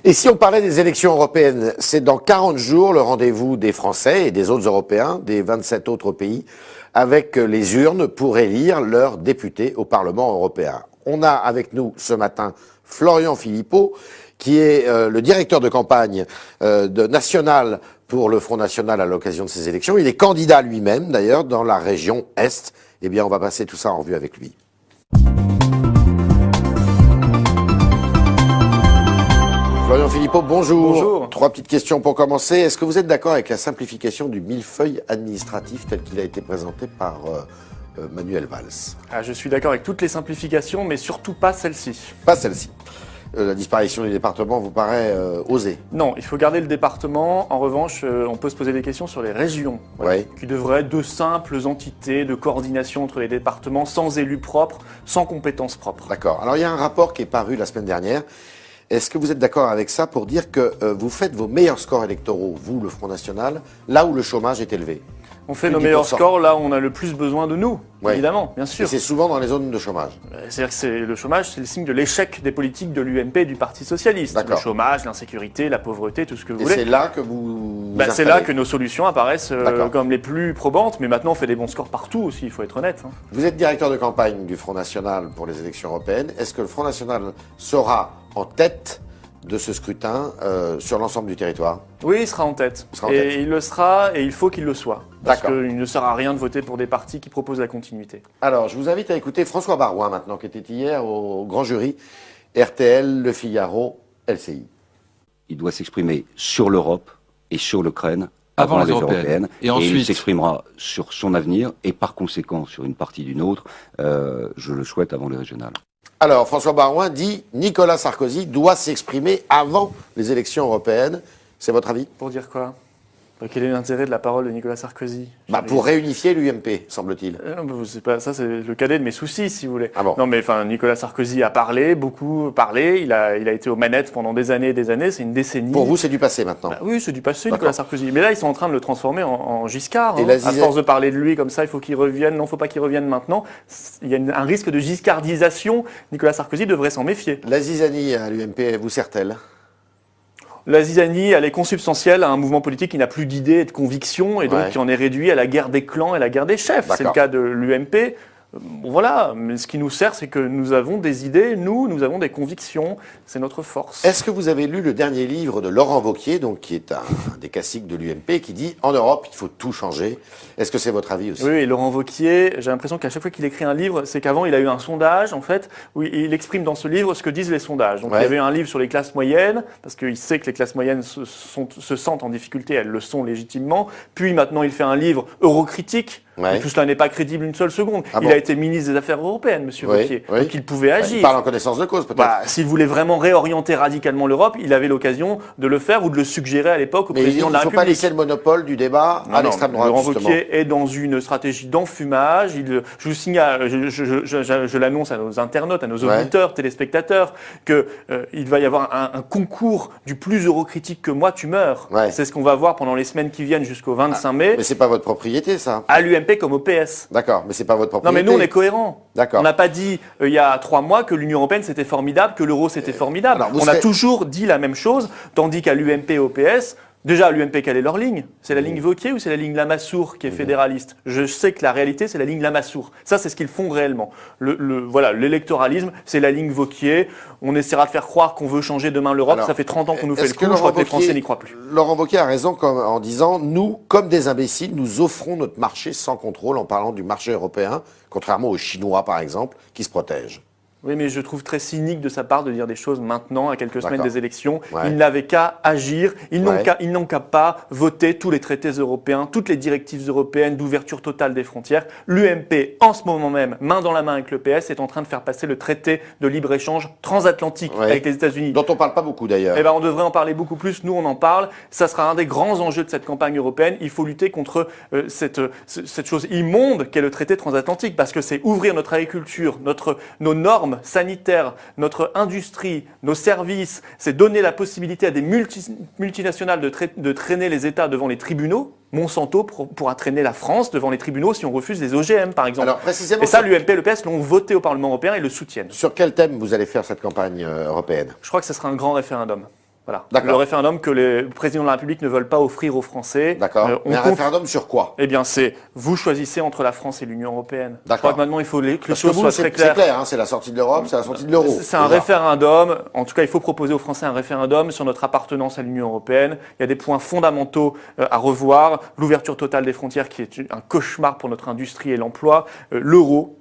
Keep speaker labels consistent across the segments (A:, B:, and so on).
A: Et si on parlait des élections européennes, c'est dans 40 jours le rendez-vous des Français et des autres Européens, des 27 autres pays, avec les urnes pour élire leurs députés au Parlement européen. On a avec nous ce matin Florian Philippot, qui est le directeur de campagne national pour le Front National à l'occasion de ces élections. Il est candidat lui-même, d'ailleurs, dans la région Est. Eh bien, on va passer tout ça en revue avec lui. Florian Philippot, bonjour.
B: Bonjour.
A: 3 petites questions pour commencer. Est-ce que vous êtes d'accord avec la simplification du millefeuille administratif tel qu'il a été présenté par Manuel Valls?
B: Je suis d'accord avec toutes les simplifications, mais surtout pas celle-ci.
A: Pas celle-ci. La disparition du département vous paraît osée?
B: Non, il faut garder le département. En revanche, on peut se poser des questions sur les régions,
A: Ouais.
B: qui devraient être de simples entités de coordination entre les départements, sans élus propres, sans compétences propres.
A: D'accord. Alors, il y a un rapport qui est paru la semaine dernière. Est-ce que vous êtes d'accord avec ça pour dire que vous faites vos meilleurs scores électoraux, vous, le Front National, là où le chômage est élevé?
B: On fait
A: Plus
B: nos
A: 10%.
B: meilleurs scores là où on a le plus besoin de nous,
A: Ouais.
B: évidemment, bien
A: Et
B: sûr.
A: c'est souvent dans les zones de chômage.
B: C'est-à-dire que le chômage, c'est le signe de l'échec des politiques de l'UMP et du Parti Socialiste. Le
A: D'accord.
B: chômage, l'insécurité, la pauvreté, tout ce que vous
A: Et
B: voulez.
A: c'est là que vous...
B: C'est là que nos solutions apparaissent
A: D'accord.
B: comme les plus probantes, mais maintenant on fait des bons scores partout aussi, il faut être honnête.
A: Vous êtes directeur de campagne du Front National pour les élections européennes. Est-ce que le Front National sera en tête de ce scrutin sur l'ensemble du territoire?
B: Oui, il sera en tête.
A: Il sera en tête.
B: Et il le sera, et il faut qu'il le soit. Parce
A: D'accord.
B: qu'il ne sert à rien de voter pour des partis qui proposent la continuité.
A: Alors, je vous invite à écouter François Baroin maintenant, qui était hier au grand jury RTL, Le Figaro, LCI.
C: Il doit s'exprimer sur l'Europe et sur l'Ukraine avant les européennes.
D: Et ensuite,
C: il s'exprimera sur son avenir et par conséquent sur une partie d'une autre, je le souhaite, avant les régionales.
A: Alors, François Baroin dit Nicolas Sarkozy doit s'exprimer avant les élections européennes. C'est votre avis?
B: Pour dire quoi? Quel est l'intérêt de la parole de Nicolas Sarkozy?
A: Pour réunifier l'UMP, semble-t-il.
B: C'est pas, ça, c'est le cadet de mes soucis, si vous voulez.
A: Ah bon.
B: Non, mais enfin, Nicolas Sarkozy a parlé, beaucoup parlé. Il a été aux manettes pendant des années et des années. C'est une décennie.
A: Pour vous, c'est du passé maintenant.
B: Oui, c'est du passé,
A: D'accord.
B: Nicolas Sarkozy. Mais là, ils sont en train de le transformer en Giscard.
A: Et
B: À force de parler de lui comme ça, il faut qu'il revienne. Non, faut pas qu'il revienne maintenant. Il y a un risque de giscardisation. Nicolas Sarkozy devrait s'en méfier.
A: La zizanie à l'UMP vous sert-elle?
B: La zizanie, elle est consubstantielle à un mouvement politique qui n'a plus d'idées et de convictions et donc
A: Ouais.
B: qui en est réduit à la guerre des clans et la guerre des chefs. C'est le
A: D'accord.
B: cas de l'UMP. Voilà, mais ce qui nous sert, c'est que nous avons des idées, nous avons des convictions, c'est notre force.
A: Est-ce que vous avez lu le dernier livre de Laurent Wauquiez, donc, qui est un des classiques de l'UMP, qui dit « En Europe, il faut tout changer ». Est-ce que c'est votre avis aussi?
B: Oui, et Laurent Wauquiez, j'ai l'impression qu'à chaque fois qu'il écrit un livre, c'est qu'avant il a eu un sondage, en fait, où il exprime dans ce livre ce que disent les sondages. Donc
A: Ouais.
B: il y avait un livre sur les classes moyennes, parce qu'il sait que les classes moyennes se sentent en difficulté, elles le sont légitimement. Puis maintenant il fait un livre eurocritique.
A: Ouais.
B: Et tout cela n'est pas crédible une seule seconde.
A: Ah
B: Il
A: bon
B: a été ministre des Affaires européennes, monsieur
A: Oui,
B: Wauquiez.
A: oui.
B: Donc il pouvait agir.
A: Il parle en connaissance de cause, peut-être.
B: S'il voulait vraiment réorienter radicalement l'Europe, il avait l'occasion de le faire ou de le suggérer à l'époque au
A: Mais il
B: président de la
A: ne faut
B: République.
A: pas laisser le monopole du débat à l'extrême droite,
B: Laurent
A: justement.
B: Wauquiez est dans une stratégie d'enfumage. Je vous signale, je l'annonce à nos internautes, à nos auditeurs, téléspectateurs, qu'il va y avoir un concours du plus eurocritique que moi, tu meurs.
A: Ouais.
B: C'est ce qu'on va voir pendant les semaines qui viennent jusqu'au 25 mai,
A: Mais c'est pas votre propriété, ça.
B: à l'UMP comme au PS.
A: D'accord, mais c'est pas votre
B: Non
A: propriété.
B: mais nous on est cohérents.
A: D'accord.
B: On n'a pas dit il y a 3 mois que l'Union européenne c'était formidable, que l'euro c'était formidable.
A: alors, vous
B: On a
A: serez-
B: toujours dit la même chose, tandis qu'à l'UMP et au PS, déjà à l'UMP quelle est leur ligne? C'est la ligne Wauquiez ou c'est la ligne Lamassoure qui est fédéraliste? Je sais que la réalité c'est la ligne Lamassoure. Ça c'est ce qu'ils font réellement. Voilà, l'électoralisme c'est la ligne Wauquiez. On essaiera de faire croire qu'on veut changer demain l'Europe.
A: Alors,
B: Ça fait 30 ans qu'on nous fait
A: est-ce
B: le
A: que
B: coup. Je crois que les
A: Laurent
B: Français
A: Wauquiez-
B: n'y croient plus.
A: Laurent Wauquiez a raison en disant « Nous, comme des imbéciles, nous offrons notre marché sans contrôle » en parlant du marché européen, contrairement aux Chinois, par exemple, qui se protègent.
B: Oui, mais je trouve très cynique de sa part de dire des choses maintenant, à quelques semaines
A: D'accord.
B: des élections.
A: Ouais.
B: Ils n'avaient qu'à agir, ils n'ont
A: Ouais.
B: qu'à pas voter tous les traités européens, toutes les directives européennes d'ouverture totale des frontières. L'UMP, en ce moment même, main dans la main avec le PS, est en train de faire passer le traité de libre-échange transatlantique
A: Ouais.
B: avec les États-Unis.
A: Dont on parle pas beaucoup, d'ailleurs.
B: Eh ben, on devrait en parler beaucoup plus. Nous, on en parle. Ça sera un des grands enjeux de cette campagne européenne. Il faut lutter contre cette chose immonde qu'est le traité transatlantique, parce que c'est ouvrir notre agriculture, nos normes sanitaires, notre industrie, nos services. C'est donner la possibilité à des multinationales de traîner les États devant les tribunaux. Monsanto pourra traîner la France devant les tribunaux si on refuse des OGM, par exemple.
A: Alors, précisément,
B: Et ça, l'UMP et le PS l'ont voté au Parlement européen et le soutiennent.
A: sur quel thème vous allez faire cette campagne européenne?
B: Je crois que ce sera un grand référendum. Voilà.
A: D'accord.
B: Le référendum que les présidents de la République ne veulent pas offrir aux Français.
A: D'accord.
B: On
A: Mais un
B: compte-
A: référendum sur quoi?
B: Eh bien, c'est vous choisissez entre la France et l'Union européenne. Je
A: D'accord.
B: crois que maintenant, il faut que les
A: Parce que
B: choses
A: vous,
B: soient
A: c'est
B: très
A: c'est
B: claires.
A: clair, hein, c'est la sortie de l'Europe, c'est la sortie de l'euro.
B: C'est un
A: déjà.
B: référendum. En tout cas, il faut proposer aux Français un référendum sur notre appartenance à l'Union européenne. Il y a des points fondamentaux à revoir. L'ouverture totale des frontières, qui est un cauchemar pour notre industrie et l'emploi. L'euro.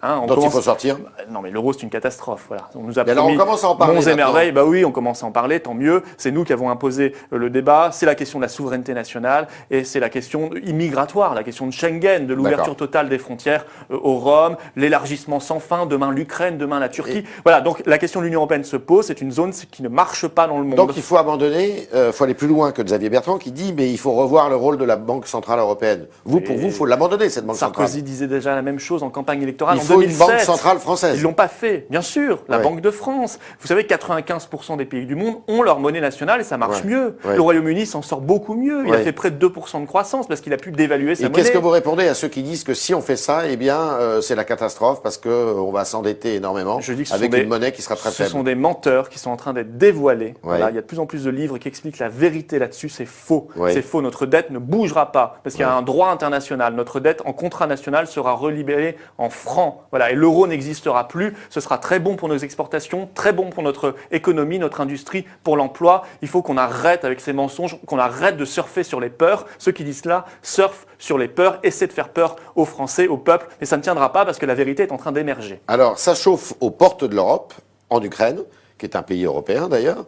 B: Hein,
A: Dont il faut sortir.
B: Non, mais l'euro, c'est une catastrophe. Voilà. On nous a
A: Et alors,
B: promis
A: on commence à en parler
B: monts et
A: maintenant.
B: merveilles. Bah oui, on commence à en parler, tant mieux. C'est nous qui avons imposé le débat. C'est la question de la souveraineté nationale et c'est la question immigratoire, la question de Schengen, de l'ouverture totale des frontières au Rhum, l'élargissement sans fin, demain l'Ukraine, demain la Turquie. Voilà, donc la question de l'Union européenne se pose. C'est une zone qui ne marche pas dans le monde.
A: Donc il faut abandonner, il faut aller plus loin que Xavier Bertrand qui dit mais il faut revoir le rôle de la Banque Centrale Européenne. Vous, pour vous, il faut l'abandonner cette Banque
B: Sarkozy
A: Centrale.
B: disait déjà la même chose en campagne électorale
A: Il
B: en
A: faut
B: 2007.
A: une Banque Centrale française.
B: Ils l'ont pas fait, bien sûr. La
A: Ouais.
B: Banque de France. Vous savez, 95% des pays du monde ont leur monnaie nationale et ça marche
A: Ouais.
B: mieux.
A: Ouais.
B: Le Royaume-Uni s'en sort beaucoup mieux. Il a
A: Ouais.
B: fait près de 2% de croissance parce qu'il a pu dévaluer sa
A: Et
B: monnaie.
A: qu'est-ce que vous répondez à ceux qui disent que si on fait ça, eh bien, c'est la catastrophe parce que on va s'endetter énormément
B: Je dis que ce
A: avec
B: sont des-
A: une monnaie qui sera très
B: Ce
A: faible.
B: sont des menteurs qui sont en train d'être dévoilés.
A: Ouais.
B: Voilà, il y a de plus en plus de livres qui expliquent la vérité là-dessus. C'est faux.
A: Ouais.
B: C'est faux. Notre dette ne bougera pas parce qu'il y a
A: Ouais.
B: un droit international. Notre dette en contrat national sera relibérée en francs. Voilà. Et l'euro n'existera plus. Ce sera très bon pour nos exportations, très bon pour notre économie, notre industrie, pour l'emploi. Il faut qu'on arrête avec ces mensonges, qu'on arrête de surfer sur les peurs. Ceux qui disent cela surfent sur les peurs, essaient de faire peur aux Français, au peuple. Mais ça ne tiendra pas parce que la vérité est en train d'émerger.
A: Alors, ça chauffe aux portes de l'Europe, en Ukraine, qui est un pays européen d'ailleurs.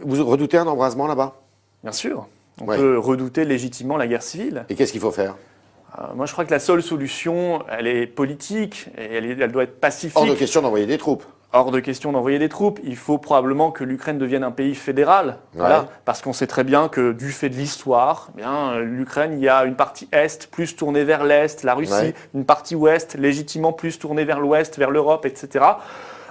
A: Vous redoutez un embrasement là-bas?
B: Bien sûr. On
A: Ouais.
B: peut redouter légitimement la guerre civile.
A: Et qu'est-ce qu'il faut faire?
B: Moi, je crois que la seule solution, elle est politique et elle doit être pacifique.
A: Hors de question d'envoyer des troupes.
B: Hors de question d'envoyer des troupes. Il faut probablement que l'Ukraine devienne un pays fédéral. Voilà, parce qu'on sait très bien que du fait de l'histoire, eh bien, l'Ukraine, il y a une partie est plus tournée vers l'est, la Russie,
A: Ouais.
B: une partie ouest légitimement plus tournée vers l'ouest, vers l'Europe, etc.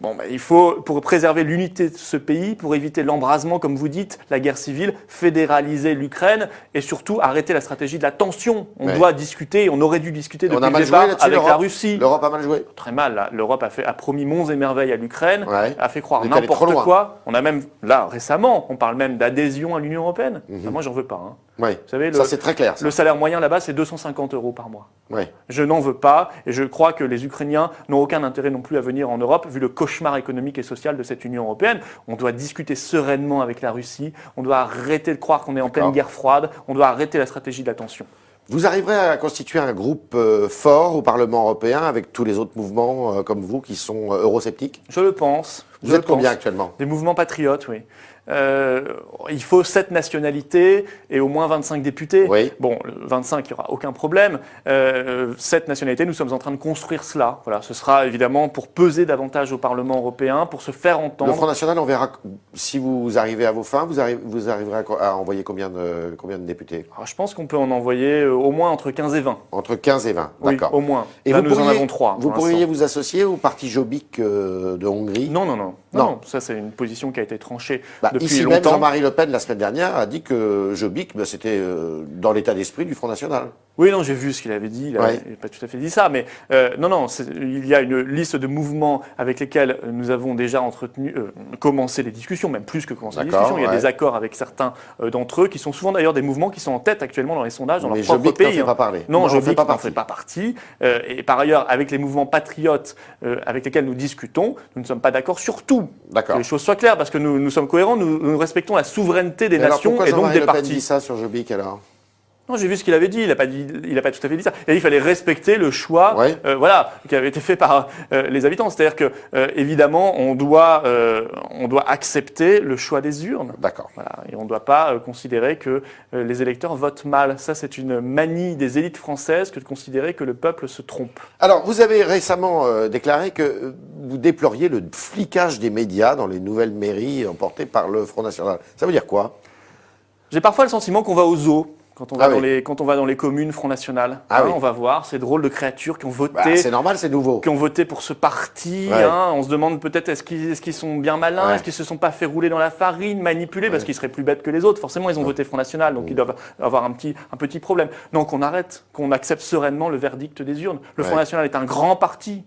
B: Bon, il faut, pour préserver l'unité de ce pays, pour éviter l'embrasement, comme vous dites, la guerre civile, fédéraliser l'Ukraine et surtout arrêter la stratégie de la tension. On
A: Ouais.
B: doit discuter, on aurait dû discuter
A: On
B: depuis
A: a
B: le
A: mal joué
B: départ
A: là-dessus,
B: avec la
A: l'Europe.
B: Russie.
A: L'Europe a mal joué.
B: Très mal, là. L'Europe a promis monts et merveilles à l'Ukraine,
A: Ouais.
B: a fait croire
A: Elle est allée trop
B: n'importe
A: loin.
B: quoi. On a même, là, récemment, on parle même d'adhésion à l'Union européenne. Moi, j'en veux pas. Hein.
A: Oui.
B: Vous savez,
A: Ça, c'est très clair. Ça.
B: le salaire moyen là-bas, c'est 250 € par mois.
A: Ouais.
B: Je n'en veux pas et je crois que les Ukrainiens n'ont aucun intérêt non plus à venir en Europe vu le cauchemar économique et social de cette Union européenne. On doit discuter sereinement avec la Russie, on doit arrêter de croire qu'on est en pleine guerre froide, on doit arrêter la stratégie de la tension.
A: Vous arriverez à constituer un groupe fort au Parlement européen avec tous les autres mouvements comme vous qui sont eurosceptiques?
B: Je le pense.
A: Vous
B: je
A: êtes
B: le
A: combien
B: pense.
A: actuellement?
B: Des mouvements patriotes, oui. Il faut 7 nationalités et au moins 25 députés.
A: Oui.
B: Bon, 25, il n'y aura aucun problème. 7 nationalités, nous sommes en train de construire cela. Voilà, ce sera évidemment pour peser davantage au Parlement européen, pour se faire
A: Le
B: entendre.
A: Front National, on verra si vous arrivez à vos fins, vous arriverez à envoyer combien de députés?
B: Alors, je pense qu'on peut en envoyer au moins entre 15 et 20.
A: Entre 15 et 20,
B: Oui,
A: d'accord.
B: au moins.
A: Et
B: Là,
A: vous
B: nous en
A: pourriez-
B: avons 3.
A: Vous pourriez vous associer au parti Jobbik de Hongrie?
B: Non.
A: Non.
B: Ça, c'est une position qui a été tranchée
A: Bah,
B: depuis
A: ici même,
B: longtemps.
A: Jean-Marie Le Pen, la semaine dernière, a dit que Jobbik, c'était dans l'état d'esprit du Front National.
B: Oui, non, j'ai vu ce qu'il avait dit. Il n'a
A: Ouais.
B: pas tout à fait dit ça, mais non, il y a une liste de mouvements avec lesquels nous avons déjà commencé les discussions, même plus que commencé les
A: D'accord,
B: discussions. Il y a
A: ouais.
B: des accords avec certains d'entre eux qui sont souvent d'ailleurs des mouvements qui sont en tête actuellement dans les sondages dans
A: Mais
B: leur propre
A: Jobbik n'en
B: pays.
A: fait pas parler.
B: Non,
A: n'en
B: Jobbik
A: fait pas
B: n'en fait pas partie. Et par ailleurs, avec les mouvements patriotes avec lesquels nous discutons, nous ne sommes pas d'accord sur tout.
A: D'accord.
B: Que les choses soient claires, parce que nous sommes cohérents, nous respectons la souveraineté des
A: Mais alors
B: nations
A: pourquoi
B: et donc
A: Jean-Marie
B: des
A: Le Pen
B: partis.
A: dit ça sur Jobbik alors?
B: Non, j'ai vu ce qu'il avait dit. Il n'a pas tout à fait dit ça. Et il fallait respecter le choix,
A: Ouais.
B: voilà, qui avait été fait par les habitants. C'est-à-dire que, évidemment, on doit accepter le choix des urnes.
A: D'accord.
B: Voilà, et on ne doit pas considérer que les électeurs votent mal. Ça, c'est une manie des élites françaises que de considérer que le peuple se trompe.
A: Alors, vous avez récemment déclaré que vous déploriez le flicage des médias dans les nouvelles mairies emportées par le Front National. Ça veut dire quoi?
B: J'ai parfois le sentiment qu'on va au zoo. Quand on va dans les communes Front National, on va voir ces drôles de créatures qui ont voté.
A: C'est normal, c'est nouveau.
B: Qui ont voté pour ce parti.
A: Ouais.
B: On se demande peut-être est-ce qu'ils sont bien malins, est-ce qu'ils se sont pas fait rouler dans la farine, manipulés, parce qu'ils seraient plus bêtes que les autres. Forcément, ils ont voté Front National, donc ils doivent avoir un petit problème. Non, qu'on arrête, qu'on accepte sereinement le verdict des urnes. Le Front National est un grand parti,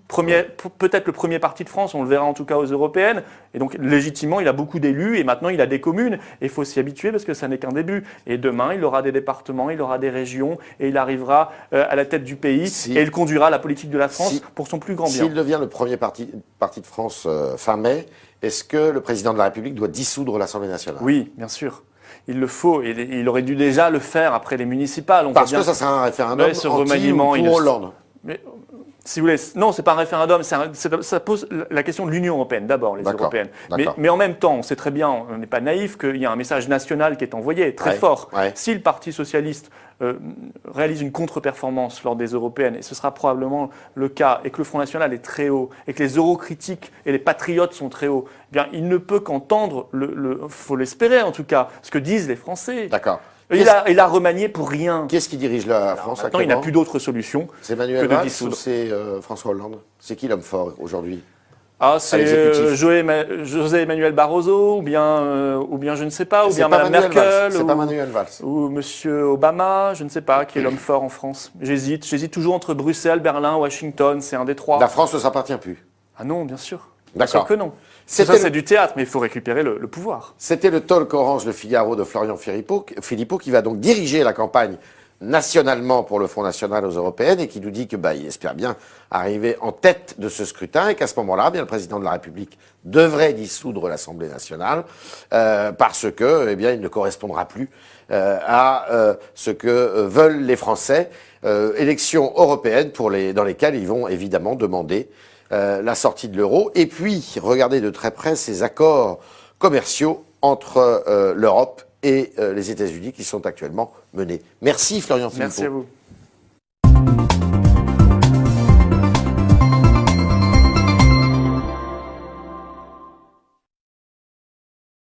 B: peut-être le premier parti de France, on le verra en tout cas aux européennes. Et donc, légitimement, il a beaucoup d'élus et maintenant, il a des communes. Et il faut s'y habituer parce que ça n'est qu'un début. Et demain, il aura des départements, il aura des régions et il arrivera à la tête du pays et il conduira la politique de la France pour son plus grand bien.
A: S'il devient le premier parti de France fin mai, est-ce que le président de la République doit dissoudre l'Assemblée nationale?
B: Oui, bien sûr. Il le faut. Et il aurait dû déjà le faire après les municipales.
A: Parce que ça sera un référendum anti ou pour Hollande.
B: Mais, si vous voulez, non, c'est pas un référendum, ça pose la question de l'Union européenne, d'abord, les Européennes. Mais en même temps, on sait très bien, on n'est pas naïf, qu'il y a un message national qui est envoyé, très fort. Si le Parti socialiste réalise une contre-performance lors des européennes, et ce sera probablement le cas, et que le Front National est très haut, et que les eurocritiques et les patriotes sont très hauts, eh bien, il ne peut qu'entendre, faut l'espérer en tout cas, ce que disent les Français.
A: D'accord.
B: Il a remanié pour rien.
A: Qui est-ce qui dirige la France
B: actuellement? Il n'a plus d'autre solution.
A: C'est Emmanuel Valls ou c'est François Hollande? C'est qui l'homme fort aujourd'hui?
B: C'est José Emmanuel Barroso, ou bien je ne sais pas, ou bien Mme Merkel,
A: c'est pas Manuel Valls.
B: Ou Monsieur Obama, je ne sais pas, qui est l'homme fort en France. J'hésite toujours entre Bruxelles, Berlin, Washington, c'est un des trois.
A: La France ne s'appartient plus.
B: Ah non, bien sûr.
A: D'accord.
B: Bien sûr que non. C'est du théâtre, mais il faut récupérer le pouvoir.
A: C'était le talk Orange Le Figaro de Florian Philippot qui va donc diriger la campagne nationalement pour le Front National aux Européennes et qui nous dit que il espère bien arriver en tête de ce scrutin et qu'à ce moment-là, le président de la République devrait dissoudre l'Assemblée nationale parce que, il ne correspondra plus à ce que veulent les Français. Élections européennes dans lesquelles ils vont évidemment demander la sortie de l'euro. Et puis, regardez de très près ces accords commerciaux entre l'Europe et les États-Unis qui sont actuellement menés. Merci Florian Philippot.
B: Merci à vous.